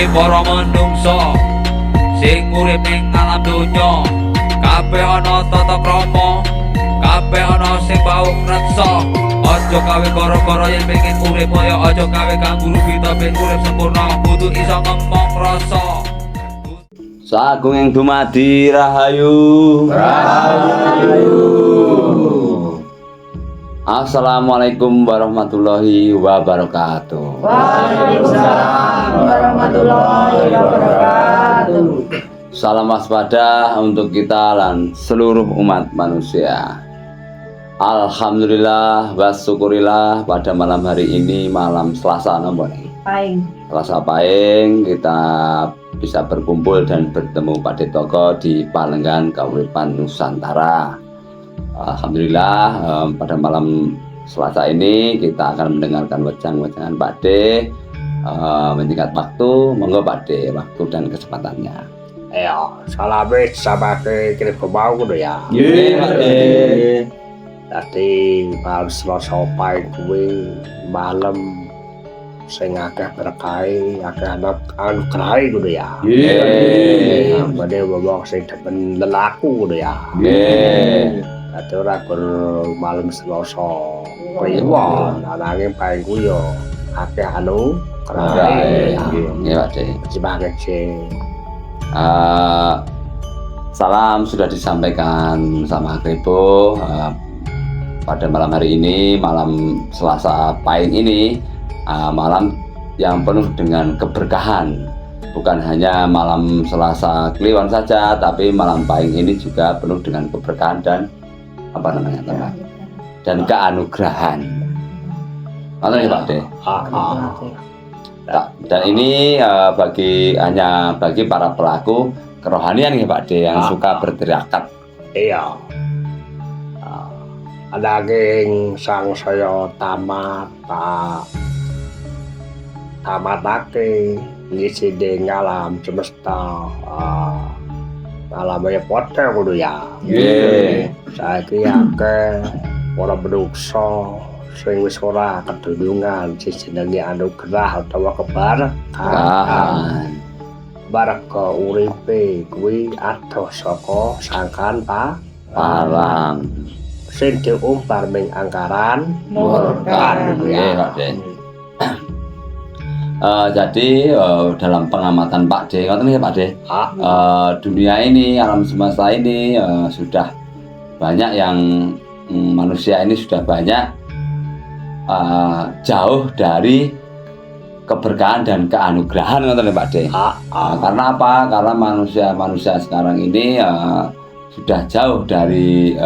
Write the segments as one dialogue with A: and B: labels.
A: para manungsa sing urip ning alam donya, kabeh ana tata krama, kabeh ana sing bau reksa. Aja gawe gara-gara yen pengen urip kaya aja gawe kanggo kita ben urip sempurna, kudu iso ngomong rasa.
B: Sagung yang dumadi rahayu. Assalamualaikum warahmatullahi wabarakatuh.
C: Waalaikumsalam warahmatullahi wabarakatuh.
B: Salam waspada untuk kita dan seluruh umat manusia. Alhamdulillah wa syukurillah pada malam hari ini, malam Selasa nomor
C: Paing.
B: Selasa Paing, kita bisa berkumpul dan bertemu Pak Toko di Palenggan Kabupaten Nusantara. Alhamdulillah pada malam Selasa ini kita akan mendengarkan wecang-wecangan Pak De. Meningkat waktu, monggo Pak De, waktu dan kesempatannya.
D: Ya, salame samake kirim kebau kudu ya.
B: Nggih, Pak De.
D: Dadi malam Selasa Paing kuwi malam sing akeh berkahe, akeh anugrahe kudu ya.
B: Nggih.
D: Bade wong sing demen lelaku kudu ya.
B: Nggih.
D: Dadi ora malam Selasa kliwon, ananging Paing kuwi yo akeh anugrahe.
B: Nggih, Pak De.
D: Sebagai
B: Salam sudah disampaikan sama Kribo pada malam hari ini, malam Selasa Paing ini, malam yang penuh dengan keberkahan. Bukan hanya malam Selasa Kliwon saja, tapi malam Paing ini juga penuh dengan keberkahan dan dan keanugerahan. Mana nih Pak De? Dan ini hanya bagi para pelaku kerohanian ya Pak De yang suka bertirakat.
D: Iya. Ananging sang saya tamatake ngisi ding alam semesta, alam ya poter kudu ya.
B: Nggih.
D: Saiki akeh para menungsa sing wis ora kedunungan sing jenenge anugerah utawa keberkahan. Baraka uripe kuwi adoh saka sangkan
B: Parang.
D: sing diumpar ming angkaran murkan
B: Nggih, Pak De. Jadi dalam pengamatan Pak De, ngoten ya Pak De. Dunia ini, alam semesta ini sudah banyak yang manusia ini sudah banyak jauh dari keberkahan dan keanugerahan, ngoten ya Pak De. Karena apa? Karena manusia sekarang ini sudah jauh dari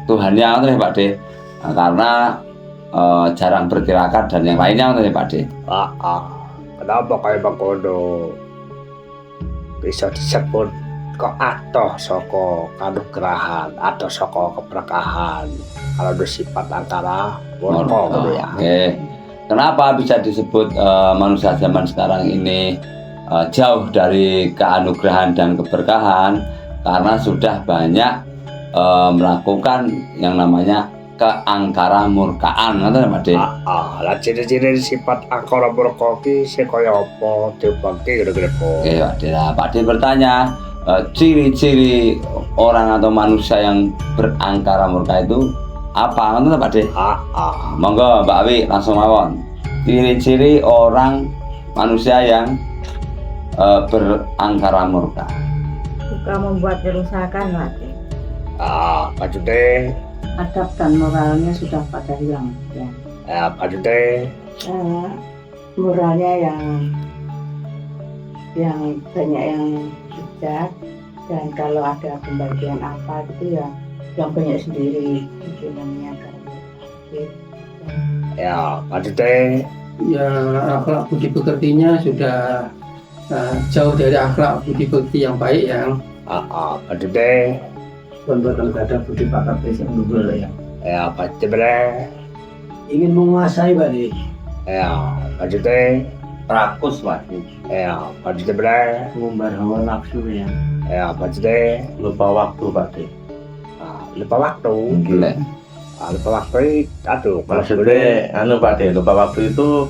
B: Tuhannya, ngoten ya Pak De. Karena jarang bertirakat dan yang lainnya, ngoten ya Pak De.
D: Kenapa kayak mengkono bisa disebut kok atoh saka kanugrahan, atoh saka keberkahan, kalau bersifat antara warga gitu ya.
B: Kenapa bisa disebut manusia zaman sekarang ini jauh dari keanugerahan dan keberkahan? Karena sudah banyak melakukan yang namanya keangkara murkaan, ngoten Pak De.
D: Lah ciri-ciri sifat angkara murka ki sing kaya apa dibangke kira-kira kok.
B: Oke, Pak De. Pak De bertanya, ciri-ciri orang atau manusia yang berangkara murka itu apa? Ngoten Pak De. Monggo Mbak Awi langsung mawon. Ciri-ciri orang manusia yang berangkara murka.
C: Suka membuat kerusakan, Pak.
D: Maksudnya
C: Adab dan moralnya sudah pada hilang.
D: maksudnya
C: Moralnya yang banyak yang bijak, dan kalau ada pembagian apa gitu ya yang banyak sendiri, itu namanya
D: maksudnya
E: ya akhlak budi pekertinya sudah jauh dari akhlak budi pekerti yang baik yang
D: maksudnya
E: berbuat ada budi pekerti yang luhur ya.
D: maksudnya
E: Ingin menguasai Pak De.
D: maksudnya
B: Rakus Pak De.
D: maksudnya
E: Mengumbar hawa nafsu ya.
D: maksudnya
B: Lupa waktu Pak De.
D: lupa waktu.
B: Gila.
D: Lupa waktu, aduh.
F: Maksudnya, Pak De, lupa waktu itu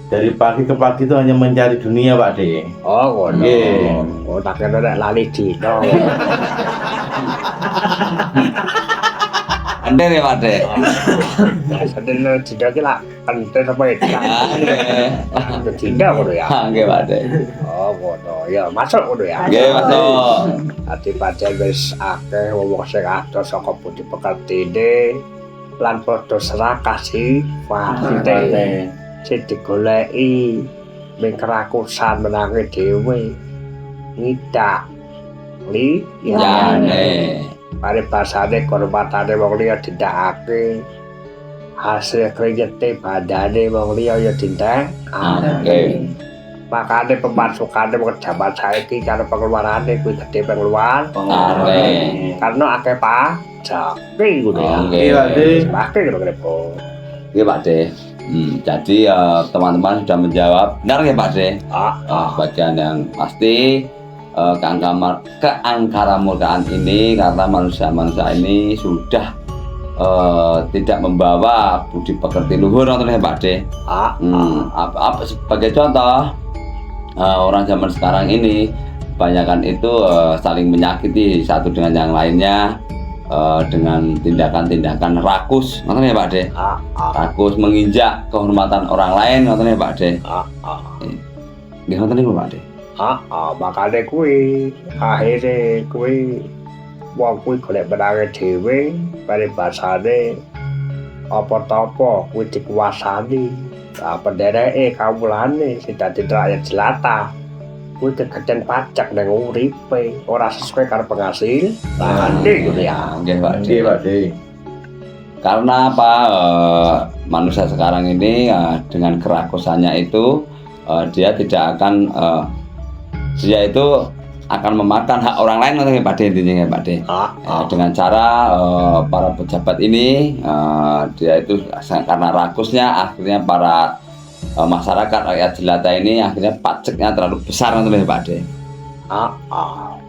F: dari pagi ke pagi itu hanya mencari dunia Pak De.
D: Oh, ngono.
F: Nggih.
D: Oh, tak kira nek lali dino.
B: Enten ya Pak De.
D: Sedene dino ki lak enten apa ya?
B: Nggih.
D: Dino ngono ya.
B: Nggih Pak De.
D: Oh, ngono. Ya, masuk ngono ya.
B: Nggih masuk.
D: Ati pancen wis akeh wong sing adoh saka budi pekertine lan padha serakah sifate sing digoleki ming kerakusan menangi dhewe ngidak
B: Yane.
D: paribasane korbatane wong liya dindakake hasil kringete badane wong liya ya
B: Oke.
D: makane pemasukane wong jaman saiki karo pengeluarane kuwi gedhe pengeluaran
B: Are.
D: karena akeh pajak ngono ya.
B: Oke.
F: Iya Pak De.
D: Pakai kira-kira
B: Iya Pak De. Jadi teman-teman sudah menjawab. Benar ya Pak De? Bagian yang pasti keangkaramurkaan ini karena manusia-manusia ini sudah tidak membawa budi pekerti luhur, nonton ya Pak De. Sebagai contoh, orang zaman sekarang ini kebanyakan itu saling menyakiti satu dengan yang lainnya dengan tindakan-tindakan rakus, nonton ya Pak De. Rakus menginjak kehormatan orang lain, nonton ya Pak De. Nggih nonton niku Pak De.
D: Makane kuwi akhire kuwi wong kuwi golek menange dhewe paribasane apa-apa kuwi dikuasani. Pendereke kawulane sing dadi rakyat jelata kuwi kegeden pajak nang uripe ora sesuai karo penghasil ngono ya.
B: Nggih Pak De.
F: Nggih Pak De.
B: Karena apa? Manusia sekarang ini dengan kerakusannya itu dia tidak akan dia itu akan memakan hak orang lain, ngerti Pak De, intinya ya Pak De. Dengan cara para pejabat ini dia itu karena rakusnya akhirnya para masyarakat rakyat jelata ini akhirnya pajaknya terlalu besar, ngerti Pak De.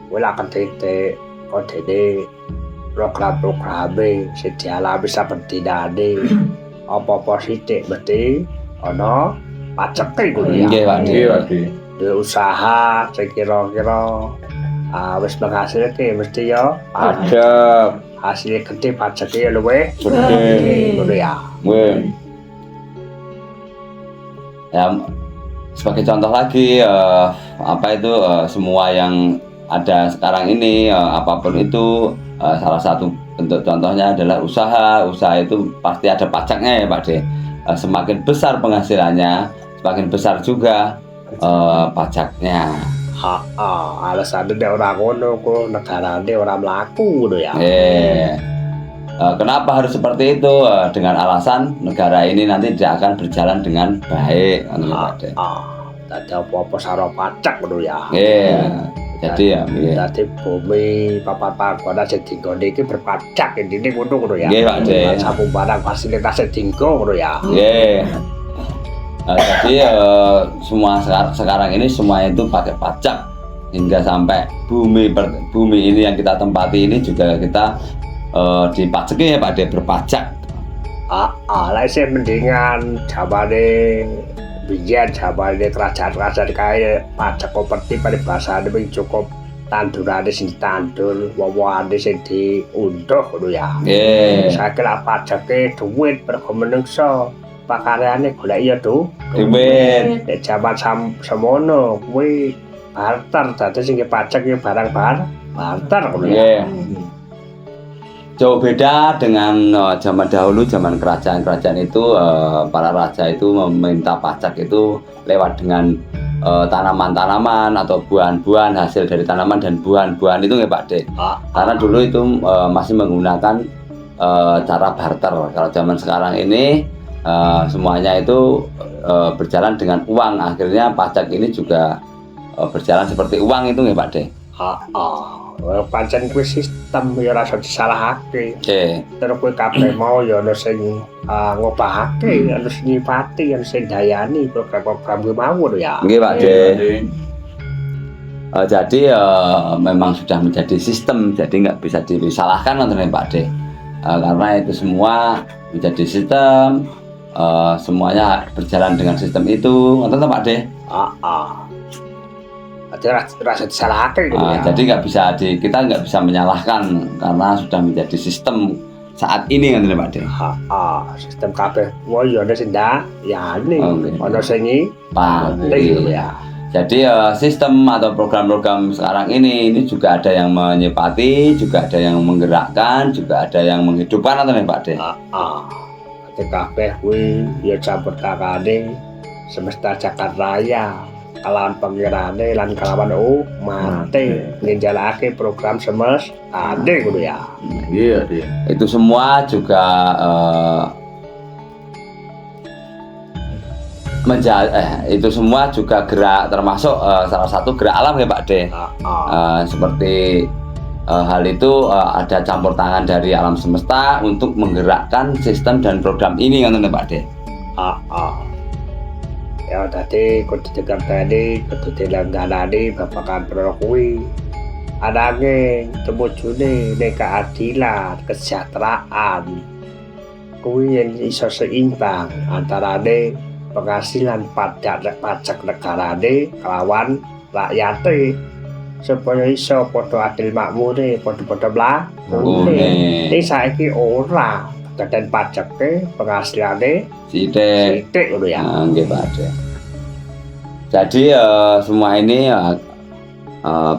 D: Kuwi lak titik kodene program-programe sing dialami saben dinane apa-apa sithik mesti ana pajake ngono ya.
B: Nggih Pak De.
F: Nggih Pak De.
D: Usaha sing kira-kira wis menghasilke mesti ya
B: Pajak
D: hasilnya gede pajaknya luwih
B: gede.
D: ngono ya.
B: Wih. Ya, sebagai contoh lagi apa itu semua yang ada sekarang ini apapun itu salah satu bentuk contohnya adalah usaha itu pasti ada pajaknya ya Pak De. Semakin besar penghasilannya semakin besar juga pajaknya.
D: Alasannya nek ora ngono kok negarane ora mlaku ngono ya.
B: Kenapa harus seperti itu? Dengan alasan negara ini nanti tidak akan berjalan dengan baik.
D: Dadi apa-apa saro pajak ngono ya.
B: Jadi ya,
D: dadi bumi papat panggonan sing dinggone iki berpajak intine ngono ya.
B: Nggih Pak De.
D: Sapu barang fasilitas sing dienggo ngono ya.
B: Nggih. Jadi semua sekarang ini semua itu pakai pajak hingga sampai bumi ini yang kita tempati ini juga kita dipajaki ya Pak De, berpajak.
D: Lah sih mendingan jamane biyen jamane kerajaan-kerajaan kaya pajak properti paribasane wing cukup tandurane sing ditandur, wowoane sing diunduh ngono ya.
B: Nggih.
D: Saiki lak pajake dhuwit mergo menungso pakaryane golek ya
B: Duit.
D: Nek jaman semono kuwi barter dadi sing pajak ya barang barter ngono ya.
B: Jauh beda dengan zaman dahulu, zaman kerajaan-kerajaan itu para raja itu meminta pajak itu lewat dengan tanaman-tanaman atau buah-buahan hasil dari tanaman dan buah-buahan itu ya Pak De. Karena dulu itu masih menggunakan cara barter. Kalau zaman sekarang ini semuanya itu berjalan dengan uang, akhirnya pajak ini juga berjalan seperti uang itu ya Pak De.
D: Pancen kuwi sistem ya ora iso disalahake. Terus kuwi kabeh mau ya ana sing ngobahake, ana sing nyipati, ana sing dayani program-program kuwi mau ya.
B: Nggih Pak De. Jadi memang sudah menjadi sistem, jadi nggak bisa disalahkan nonton Pak De. Karena itu semua menjadi sistem semuanya berjalan dengan sistem itu, ngoten Pak De.
D: Ada rasa disalahkan gitu ya.
B: Jadi kita nggak bisa menyalahkan karena sudah menjadi sistem saat ini kan Pak De.
D: Sistem kabeh wong ya ana sing ndak ya ini ana sing
B: Pati.
D: gitu ya.
B: Jadi sistem atau program-program sekarang ini juga ada yang menyepati, juga ada yang menggerakkan, juga ada yang menghidupkan atau Pak De.
D: Ate kabeh kuwi ya campur takane semesta jagat raya. Kalawan pengirane lan kalawan mate ngenjalake program semestane ngono ya.
F: Iya, iya.
B: Itu semua juga itu semua juga gerak, termasuk salah satu gerak alam ya Pak De. Seperti hal itu ada campur tangan dari alam semesta untuk menggerakkan sistem dan program ini kan Pak De.
D: Ya tadi kudu dikerteni, kudu dilangganani babagan pro kuwi. Ananging temujune ning keadilan, kesejahteraan kuwi yang iso seimbang antarane penghasilan pajak negarane kelawan rakyate supaya iso padha adil makmure, padha-padha mlakune. Ning saiki ora dan pajaknya penghasilannya
B: sithik
D: ngono ya.
B: Nggih Pak De. Jadi semua ini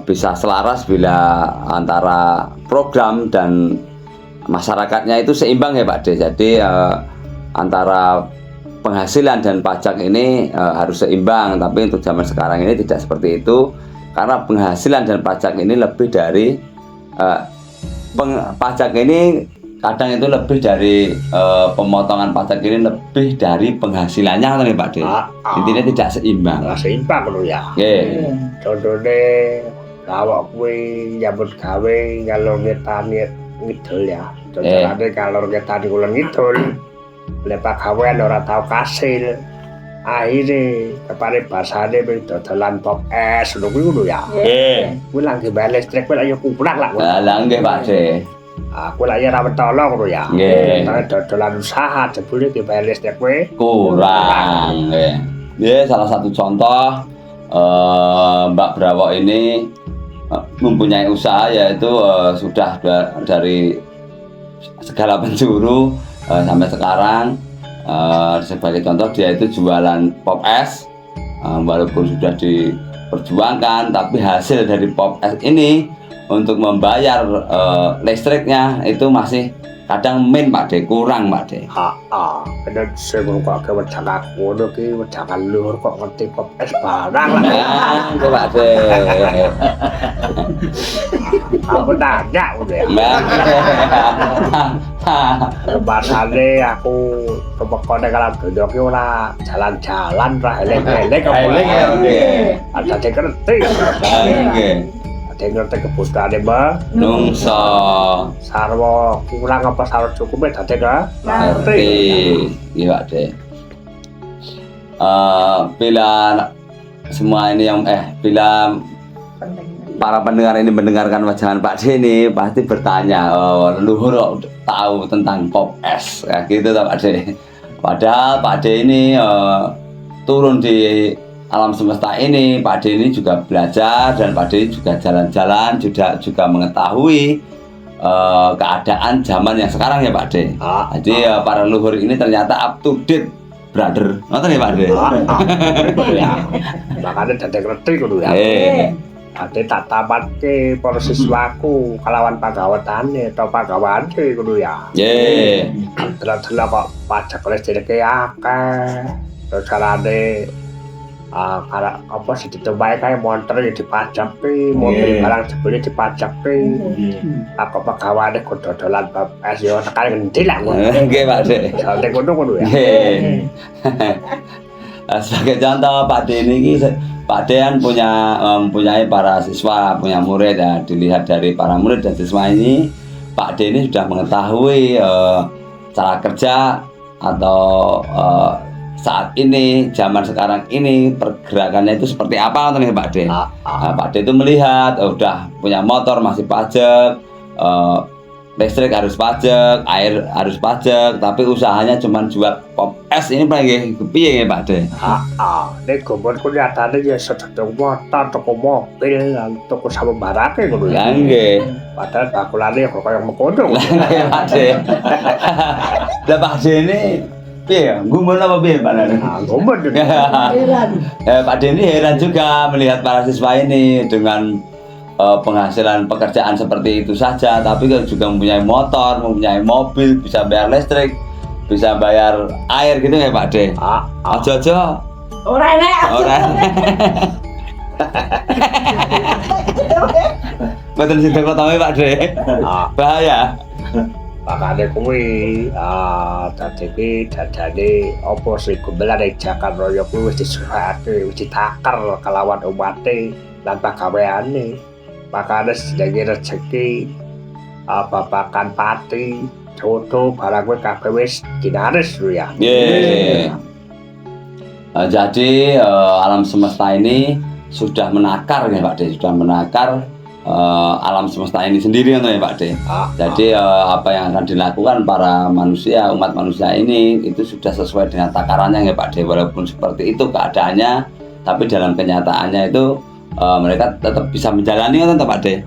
B: bisa selaras bila antara program dan masyarakatnya itu seimbang ya Pak De. Jadi antara penghasilan dan pajak ini harus seimbang, tapi untuk zaman sekarang ini tidak seperti itu karena penghasilan dan pajak ini lebih dari pajak ini kadang itu lebih dari pemotongan pajak ini lebih dari penghasilannya kan Pak De. Intinya tidak seimbang.
D: Seimbang lho ya.
B: Nggih.
D: Contohnya awak kuwi nyambut gawe ngalor ngetani ngidul ya. Contohnya kalau ngetani kulon ngidul lepak gawean ora tau kasil. Akhirnya kepare basane wis dodolan pop es lho ya.
B: Nggih.
D: Kuwi lagi bayar listrik kuwi ayo kurang lah.
B: Lah nggih Pak De.
D: Aku lah ya rawat tolong lho ya.
B: Nggih.
D: Dodolan usaha jebule ki bayar listrik kuwi
B: Kurang. Nggih, salah satu contoh Mbak Brawo ini mempunyai usaha yaitu sudah dari segala penjuru sampai sekarang. Sebagai contoh dia itu jualan pop es, walaupun sudah diperjuangkan, tapi hasil dari pop es ini untuk membayar listriknya itu masih kadang Pak De, kurang Pak De.
D: Bener sing kok wedang aku ngono ki wedangan luhur kok ngerti pop es barang lah.
B: Itu Pak De.
D: Aku tanya udah ya. Bahasane aku kepekone kalau donya ki ora jalan-jalan ra elek-elek kok. Ada sing ngerti.
B: Nggih.
D: Ada ngerti kebutuhane Mbak.
B: Nungso.
D: Sarwa kurang apa sarwa cukup dadi
B: Ngerti. Iya Pak De. Bila semua ini yang bila para pendengar ini mendengarkan wajangan Pak De ini pasti bertanya, leluhur tahu tentang pop es, kayak gitu Pak De. Padahal Pak De ini turun di alam semesta ini, Pak De ini juga belajar dan Pak De juga jalan-jalan, juga mengetahui keadaan zaman yang sekarang ya Pak De. Jadi para leluhur ini ternyata up to date, brother. Ngerti ya Pak De?
D: Makanya dadi ngerti kudu ya. Ade tak tamatke para siswaku kalawan pagawetane atau pagawane kudu ya.
B: Nggih.
D: Delok kok pajak listrike akeh. Terus carane karena apa sih ditambahi kayak motor ya dipajaki, mobil barang jebule dipajaki. Aku pagawane kudu dodolan es yo sekali ngendi lah ngono.
B: Nggih Pak De.
D: Sampe ngono ya.
B: Nggih. Sebagai contoh Pak De ini Pak De kan mempunyai para siswa, punya murid ya. Dilihat dari para murid dan siswa ini, Pak De ini sudah mengetahui cara kerja atau saat ini, zaman sekarang ini pergerakannya itu seperti apa nih Pak De? Pak De itu melihat udah punya motor masih pajak, listrik harus pajak, air harus pajak, tapi usahanya cuma jual pop es ini paling piye ya Pak De?
D: Nek gombolku nyatane ya sedang motor, toko mobil, lan toko sama barake ngono ya.
B: Lah nggih.
D: Padahal bakulane kok kaya mengkono.
B: Lah nggih Pak De. Lah Pak De ini piye ya? Gumun apa piye Pak De?
D: Gombol juga.
B: Pak De ini heran juga melihat para siswa ini dengan penghasilan pekerjaan seperti itu saja, tapi kan juga mempunyai motor, mempunyai mobil, bisa bayar listrik, bisa bayar air gitu ya Pak De. Aja-aja.
C: Ora enek.
B: Ora. Betul sih kotawe Pak De. Bahaya.
D: Makane kuwi dadi iki dadane apa sing gombelan Jakan Raya kuwi wis disurake, wis ditakar kelawan umate lan pagaweane. Makane sedaya rezeki babakan pati, jodoh barang kuwi kabeh wis dinaris lho ya.
B: Nggih. Jadi alam semesta ini sudah menakar ya Pak De, sudah menakar alam semesta ini sendiri ya Pak De. Jadi apa yang akan dilakukan para manusia, umat manusia ini itu sudah sesuai dengan takarannya ya Pak De. Walaupun seperti itu keadaannya, tapi dalam kenyataannya itu mereka tetap bisa menjalani kan Pak De.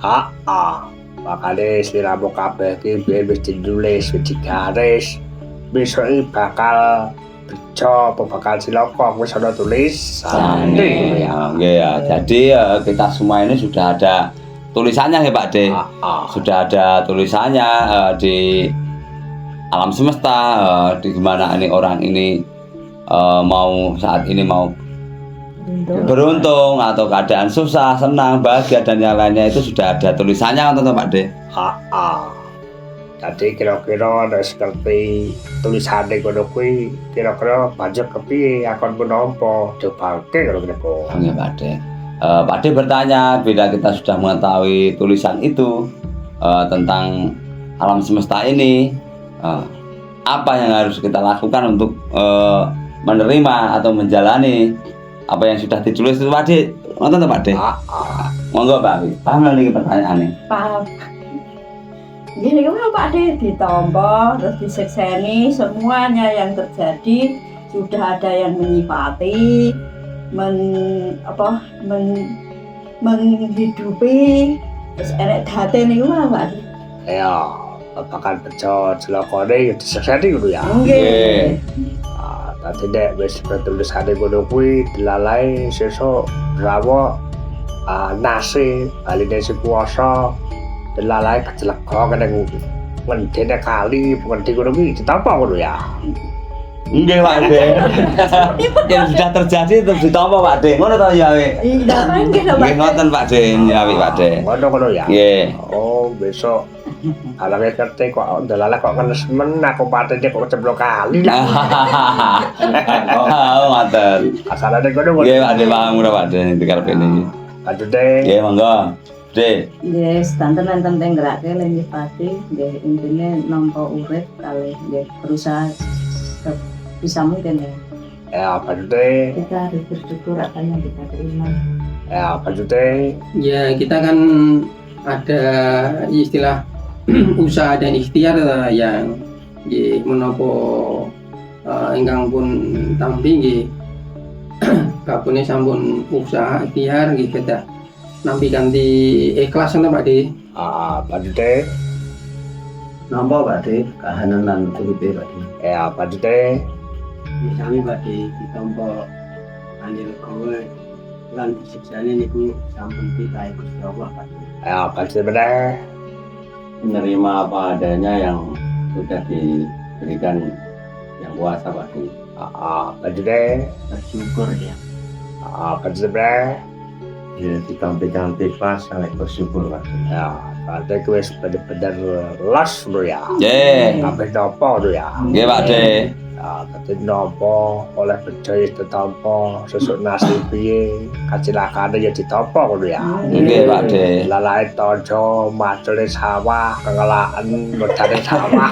D: Makane sliramu kabeh iki wis ditulis, wis digaris. Besok iki bakal bejo apa bakal cilaka wis ana tulisan.
B: Nggih ya. Jadi kita semua ini sudah ada tulisannya ya Pak De. Sudah ada tulisannya di alam semesta, di gimana ini orang ini mau saat ini mau beruntung atau keadaan susah, senang, bahagia dan yang lainnya itu sudah ada tulisannya kan Pak De.
D: Jadi kira-kira nek seperti tulisane ngono kuwi kira-kira banjur kepiye akan menampa dibangke kalau niku.
B: Nggih Pak De. Pak De bertanya, bila kita sudah mengetahui tulisan itu tentang alam semesta ini, apa yang harus kita lakukan untuk menerima atau menjalani apa yang sudah ditulis itu Pak De? Nonton Pak De? Monggo Pak. Paham lagi pertanyaannya?
C: Paham. Gini kan Pak De ditompo terus disekseni, semuanya yang terjadi sudah ada yang menyifati, menghidupi, terus enek date niku Pak De.
D: Ya, bakal bejo celakane ya disekseni ngono ya.
C: Nggih.
D: Tadi nek wis tulisane ngono kuwi dilalai sesuk rawa nase baline si kuwasa dilalai kecelaka kadang ngendene kali ngendi ngono kuwi ditampa ngono ya.
B: Nggih Pak De. Yang sudah terjadi itu ditampa Pak De. Ngono to ya wi.
C: Iya, nggih Pak.
B: Nggih ngoten Pak De, nyawi Pak De.
D: Ngono ya.
B: Nggih.
D: Oh, besok alamnya ngerti kok delala kok ngenes men aku patene kok ceblok kali.
B: Oh, ngoten.
D: Asalane ngono.
B: Nggih Pak De, paham ora Pak De dikarepe niki.
D: Aduh deh.
B: Nggih monggo. De.
C: Nggih, sedanten enten teng ngerake lenggih pati, nggih intine nampa urip kalih nggih berusaha bisa mungkin ya.
D: Ya, apa deh?
C: Kita harus bersyukur apa yang kita terima.
D: Ya, apa deh?
E: Ya kita kan ada istilah usaha dan ikhtiar yang menopo ingkang pun tampi nggih kapune sampun usaha ikhtiar nggih kedah nampi kanthi ikhlas ngono Pak De.
D: Apa deh?
G: Napa Pak De kahanan lan uripe Pak De?
D: Ya, apa deh?
G: Sami Pak De ditampa andil kowe lan disiksane niku sampun pitahe Gusti Allah Pak De.
D: Ya, apa deh?
G: Menerima apa adanya yang sudah diberikan yang kuasa Pak De.
D: Apa deh?
G: Bersyukur ya.
D: Apa deh?
F: Ya ditampikan ikhlas oleh bersyukur Pak De.
D: Ya, ada kuis bener-bener las lo ya.
B: Nggih.
D: Kabeh nopo lo ya.
B: Nggih Pak De.
D: Ya, tadi nopo oleh percaya ditampa sesuk nasib piye kecelakaan ya ditampa ngono ya.
B: Nggih Pak De.
D: Lalae tojo macule sawah kengelaan medane sawah.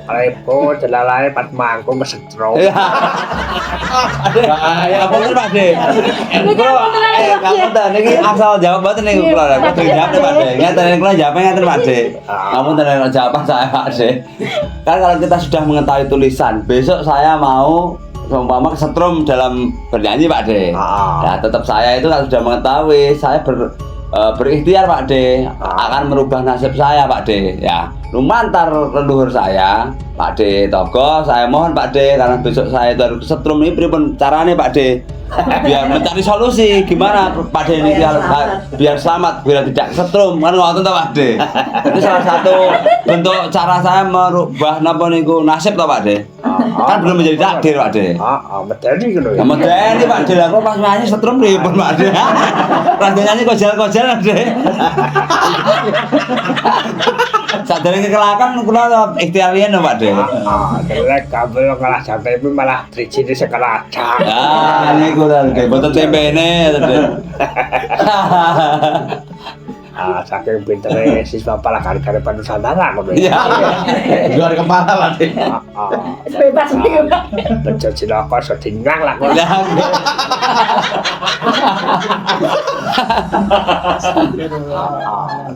D: repot jelalane pas mangkung kesetrum.
B: Ya punten Pak De. Ngapunten niki asal jawab mboten niku kula kudu jawab Pak De. Ngeten kula jawab ngeten Pak De. Ngapunten nek jawaban saya Pak De. Kan kalau kita sudah mengetahui tulisan, besok saya mau seumpama kesetrum dalam bernyanyi Pak De. Ya tetap saya itu kalau sudah mengetahui, saya berikhtiar Pak De akan merubah nasib saya Pak De ya. Lumantar leluhur saya Pak De Togo, saya mohon Pak De karena besok saya itu harus kesetrum ini pripun carane Pak De biar mencari solusi gimana Pak De ini biar selamat biar tidak kesetrum kan ngoten to Pak De. Itu salah satu bentuk cara saya merubah napa niku nasib to Pak De. Kan belum menjadi takdir Pak De.
D: Medeni ngono
B: Ya medeni Pak De, lah kok pas nyanyi setrum pripun Pak De. Pas nyanyi kojel-kojel Pak De. Sadurunge kecelakaan kula ikhtiar riyen lho Pak De.
D: Delek kabel kalah sampai itu malah trijine sekelacak.
B: Ah, niku lho, boten tempene to De.
D: Saking pintere siswa pala kari-kari Nusantara ngono.
B: Iya. Luar kepala Pak De.
C: Bebas iki.
D: Bejo cilaka sedingang lah ngono.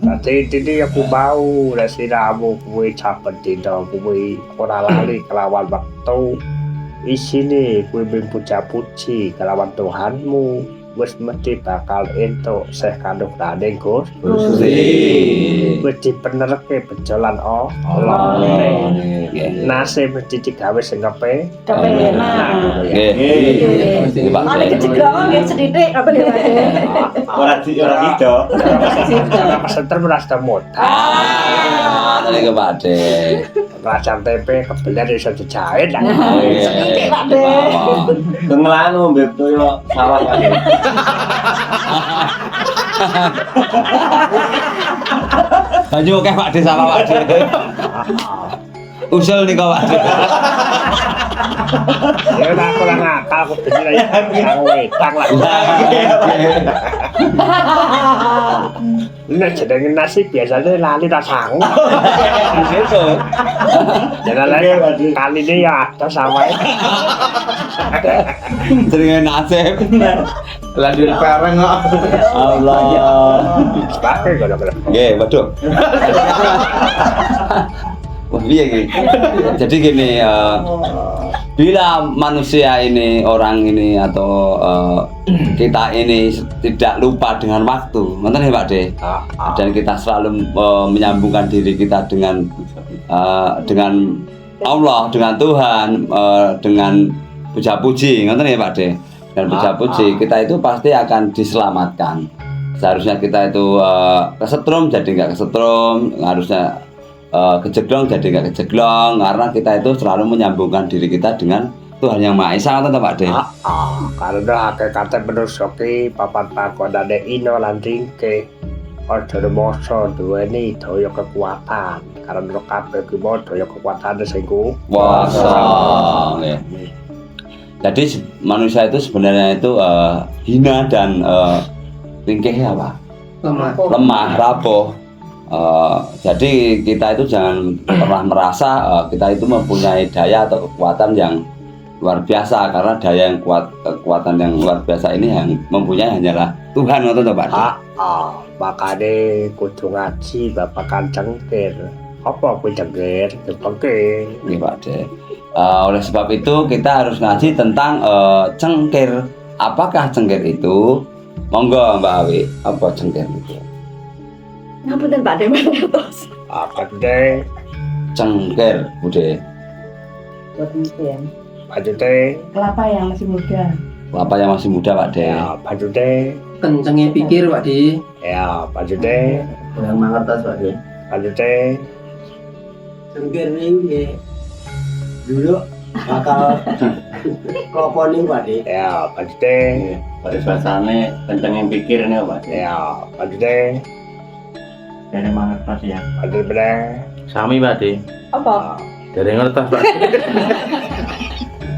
D: Tadi ini aku mau resiramu kuwi saben dina kuwi ora lali kelawan wektu isine kuwi puja-puji kelawan Tuhanmu wis mesti bakal entuk seh kanugrahane Gusti. Wis dipenerke bejolan Allah. Nasib mesti digawe sing kepe.
C: Kepengenan.
B: Nggih. Pak
C: Mari keceglong nggih sedidik apa ya.
F: Ora gitu.
D: Pesenter beras temut.
B: Niku Pak De.
D: Rajan tempe kebeler iso dijahit lah.
C: Sedidik Pak De.
F: Ngelanu mbek toyo sawah Pak De.
B: Banyu akeh Pak De sama Pak De. Usul nika Pak De.
D: Ya ora kurang akal aku bener ya. Sang wedang lah. Nek jenenge nasi biasanya lali ta sangu.
B: Gitu.
D: Jangan lagi kali ini ya ada sama.
B: Jenenge nasib.
F: Lanjut pereng kok.
B: Allah.
D: Sebagai gara-gara.
B: Nggih, waduh. Wah, piye iki? Jadi gini, bila manusia ini, orang ini atau kita ini tidak lupa dengan waktu, ngoten ya Pak De. Dan kita selalu menyambungkan diri kita dengan Allah, dengan Tuhan, dengan puja-puji, ngoten ya Pak De. Dan puja-puji kita itu pasti akan diselamatkan. Seharusnya kita itu kesetrum jadi nggak kesetrum, harusnya kejeglong jadi nggak kejeglong, karena kita itu selalu menyambungkan diri kita dengan Tuhan yang Maha Esa, kan Pak De?
D: Karena hakikate manusia ki papan pakonane ino lan ringke. Aja moso duweni daya kekuatan. Karena kabeh ki mau daya kekuatane sing
B: kuwasa. Jadi manusia itu sebenarnya itu hina dan ringkih apa? Lemah, rapuh. Jadi kita itu jangan pernah merasa kita itu mempunyai daya atau kekuatan yang luar biasa, karena daya yang kuat, kekuatan yang luar biasa ini yang mempunyai hanyalah Tuhan, ngoten to Pak.
D: Makane kudu ngaji babagan cengkir. Apa kuwi cengkir? Cengkir.
B: Nggih Pak De. Oleh sebab itu kita harus ngaji tentang cengkir. Apakah cengkir itu? Monggo Mbak Awi, apa cengkir itu?
C: Ngapunten Pak De terus.
D: Apa de?
B: Cengkir, Bude.
C: Mungkin.
D: Baju de.
C: Kelapa yang masih muda.
B: Kelapa yang masih muda Pak De.
D: Ya, baju de.
E: Kencengnya pikir Pak De.
D: Ya, baju de.
F: Yang mengertas Pak De.
D: Baju de.
G: Cengkir ini dulu bakal kloponi Pak De.
D: Ya, baju de.
F: Pada bahasane kenceng yang pikir ini Pak De.
D: Ya, baju de.
F: Dari mengertas ya.
D: Baju de.
F: Sami Pak De.
C: Apa?
F: Dari ngertas Pak De.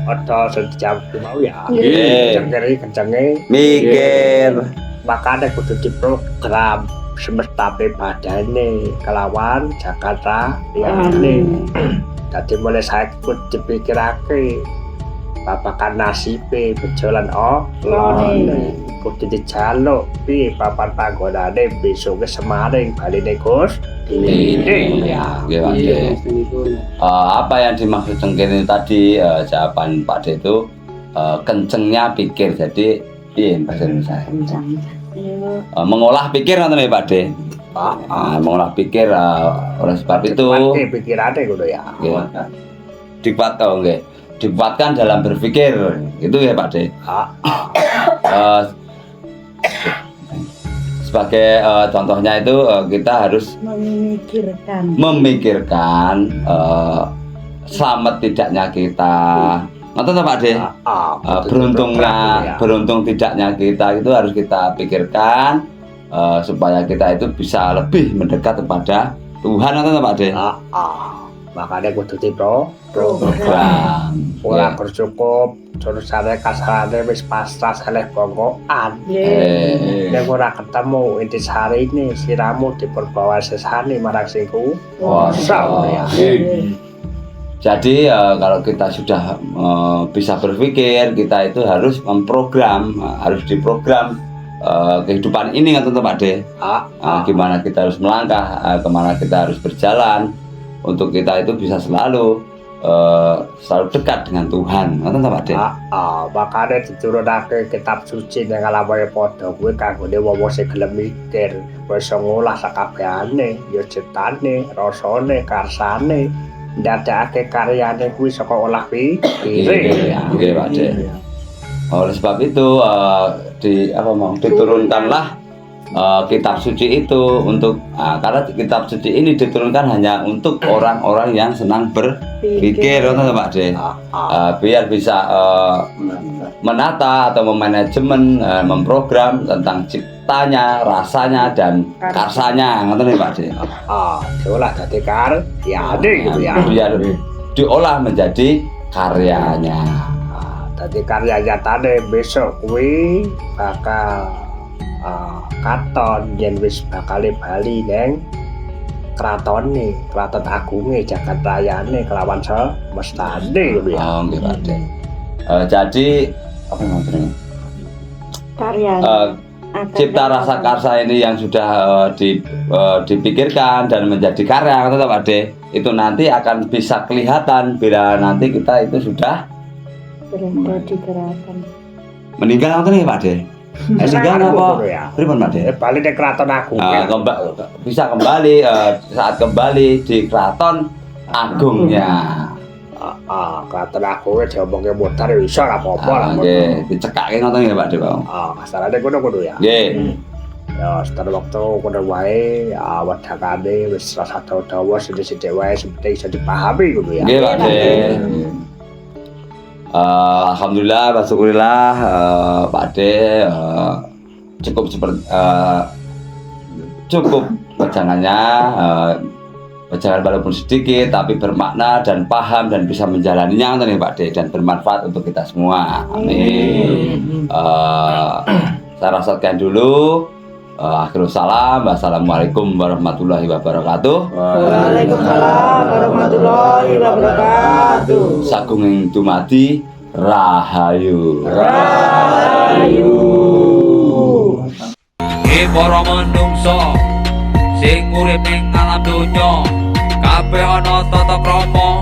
D: Oto sejam mau ya.
B: Nggih.
D: Cengkir iki kencenge.
B: Mikir.
D: Makanya kudu diprogram semesta badane kelawan Jakarta liyane. Dadi mulai saiki kudu dipikirake babakan nasibe bejolan lone kudu dijaluk piye papan panggonane besoke Semaring baline Gus.
B: Iya, nggih Pak De. Apa yang dimaksud cengkir tadi jawaban Pak De itu kencengnya pikir. Jadi piye bahasa Indonesia? Mengolah pikir ngoten ya Pak De. Mengolah pikir oleh sebab itu
D: pikirane ngono ya.
B: Dikuatkan dalam berpikir itu ya Pak De. Sebagai contohnya itu kita harus memikirkan selamat tidaknya kita. Nonton Pak De. Beruntung tidaknya kita itu harus kita pikirkan supaya kita itu bisa lebih mendekat kepada Tuhan. Nonton Pak De.
D: Makanya kudu program. Ora cukup jurusannya kasarane wis pasrah saleh pokokane. Nek ora ketemu intisari ini siramu diperbawa sesane marang sing kuwasa ya.
B: Jadi kalau kita sudah bisa berpikir, kita itu harus memprogram, harus diprogram kehidupan ini kan Pak De. Gimana kita harus melangkah, kemana kita harus berjalan untuk kita itu bisa selalu dekat dengan Tuhan, nonton Pak De.
D: Makanya diturunake kitab suci ning alawane padha kuwi kanggone wong sing gelem mikir, wis ngolah sakabehane, ya ciptane, rasane, karsane, ndadekake karyane kuwi saka olah pikir.
B: Nggih Pak De. Oleh sebab itu diturunkanlah kitab suci itu untuk karena kitab suci ini diturunkan hanya untuk orang-orang yang senang berpikir, Pak De. Biar bisa menata atau memanajemen, memprogram tentang ciptanya, rasanya dan karsanya, ngerti Pak De.
D: Diolah jadi karyane gitu ya.
B: Biar diolah menjadi karyanya.
D: Jadi karya nyatane besok kuwi bakal katon yen wis bakal bali neng kraton agunge jagat rayane kelawan semestane gitu ya.
B: Nggih Pak De. Jadi apa namanya?
C: Karya
B: cipta rasa karsa ini yang sudah dipikirkan dan menjadi karya kata Pak De, itu nanti akan bisa kelihatan bila nanti kita itu sudah
C: berada di gerakan
B: meninggal atau nih Pak De? Sehingga apa? Pripun Pak De?
D: Bali di keraton agung.
B: Bisa kembali saat kembali di keraton agungnya.
D: Keraton agungnya diomongnya mutar ya bisa apa-apa lah.
B: Nggih, dicekake ngoten ya Pak De, Bang.
D: Masalahnya kudu ya.
B: Nggih.
D: Ya, setelah waktu kudu wae wedakane wis rasa dawa sithik-sithik wae seperti bisa dipahami kudu ya.
B: Nggih Pak De. Alhamdulillah, syukurillah Pak De cukup wejangannya, wejangan walaupun sedikit tapi bermakna dan paham dan bisa menjalaninya nih Pak De, dan bermanfaat untuk kita semua. Amin. Saya rasakan dulu. Akhirul salam. Wassalamualaikum warahmatullahi wabarakatuh.
C: Waalaikumsalam warahmatullahi wabarakatuh.
B: Sagung ing dumadi rahayu.
A: Para menungso sing urip ing alam donya kabeh ana tata krama